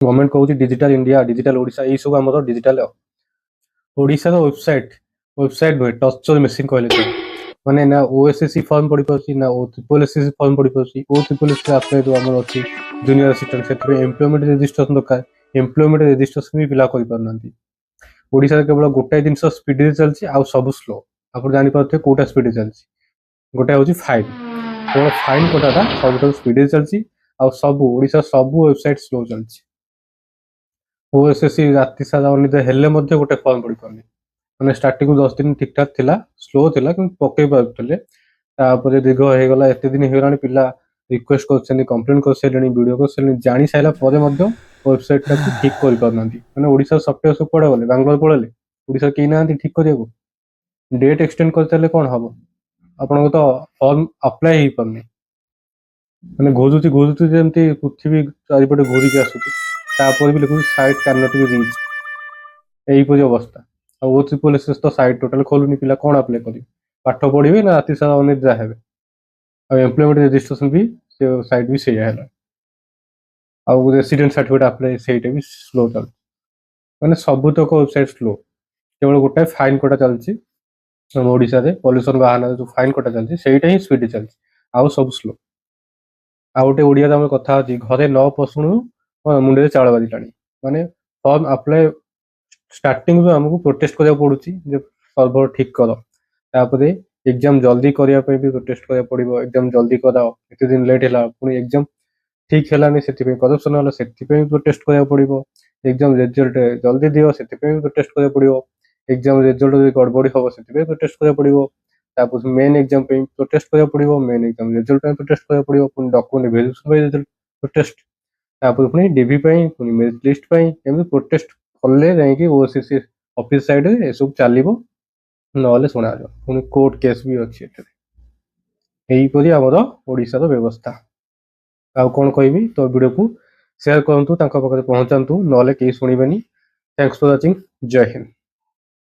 Government कहूँ digital India digital Odisha यही सब आम डिजिटल ओडिशार वेबसाइट नुहे टचर मेसीन कहले माने ना ओएसएससी फॉर्म पड़ी पासी ना ओ ट्रिपल एसएससी फॉर्म पड़ी पासी ओ ट्रिपल एसएससी अप्लाई जो हमर अछि जूनियर असिस्टेंट से एम्प्लॉयमेंट रजिस्ट्रेशन दरकार एम्प्लॉयमेंट रजिस्ट्रेशन भी फिल कर पारनांती ओडिशा केवल गोटाए जिनस स्पीड रे चलछि आ सब स्लो आपण जानि पारथे कोटा स्पीड रे चलछि गोटाए होछि फाइन केवल फाइन कोटाटा सब स्पीड रे चलछि आ सब ओडिशा सब वेबसाइट स्लो चलछि ओएसएससी राति सारा अनिद हेले मध्य गोटे फॉर्म पड़ी पारनी मैंने स्टार्टिंग 10 दिन ठीक ठाक थिला स्लो थिला कि पकई पारुଥିଲେ तापर दीर्घ हो गला एते दिन हो गलानी पिला रिक्वेस्ट करछनी कंप्लेंट कर सेलनी वीडियो कर सेलनी जानि साइला परे मध्य वेबसाइट टाକୁ ठीक कर पारनांती माने ओडिसा सॉफ्टवेयर सब पड़े गले बेंगलोर पळले ओडिसा के नांती ठीक करियो डेट एक्सटेंड करतेले कोन हबो आपनको तो फॉर्म अप्लाई ही परनी माने घोजुती जेमती पृथ्वी चारिपटे घूरी के आसुती तापर भी लिखु site can not be reach एही परि अवस्था आ ओ ट्रिपल एसएस तो साइट टोटल खोलुनी पिला कोन अप्लाई करी पाठ पढ़िबे ना राति सारा अनिद्रा हेबे आ एम्प्लॉयमेंट रजिस्ट्रेशन भी से साइट भी सही हैला आ रेसिडेंट सर्टिफिकेट अप्लाई सेटा भी स्लो चल माने सब तक वेबसाइट स्लो केवल गोटे फाइन कोटा चलची हम ओडिसा रे पॉल्यूशन वाहन जो फाइन कोटा चलची सेटा ही स्पीड चलची आ सब स्लो आ गोटे ओडिया रे हम कथा अछि घरे न पसुणु मुंडे चाळ बाजिलानी माने फॉर्म अप्लाई स्टार्टिंग हमको प्रोटेस्ट करिया पड़ुची जे सर्वर ठीक कर तापर एग्जाम जल्दी करिया पे भी प्रोटेस्ट करिया पड़िबो एग्जाम जल्दी कराओ एते दिन लेट हैला पुनी एग्जाम ठीक हैलानी सेति पे करप्शन होला सेति पे प्रोटेस्ट करिया पड़िबो एग्जाम रिजल्ट जल्दी दियो सेति पे प्रोटेस्ट करिया पड़िबो एग्जाम रिजल्ट गड़बड़ी हो सेति पे प्रोटेस्ट करिया पड़िबो तापर मेन एग्जाम पे प्रोटेस्ट करिया पड़िबो मेन एग्जाम रिजल्ट पे प्रोटेस्ट करिया पड़िबो पुनी डॉक्यूमेंट वेरिफिकेशन पे रिजल्ट प्रोटेस्ट तापर पुनी डीबी पे पुनी मेरिट लिस्ट पे एमि प्रोटेस्ट कले जाइए ओसीसी ऑफिस साइड ए सब चलो ना शुणा पुणी कोर्ट केस भी अच्छी यहीपरि आमर ओडिशार व्यवस्था आ कौन कहबी तो वीडियो को शेयर करूँ पाखे पहुँचातु ना कहीं शुणबेनि थैंक्स फॉर वाचिंग जय हिंद।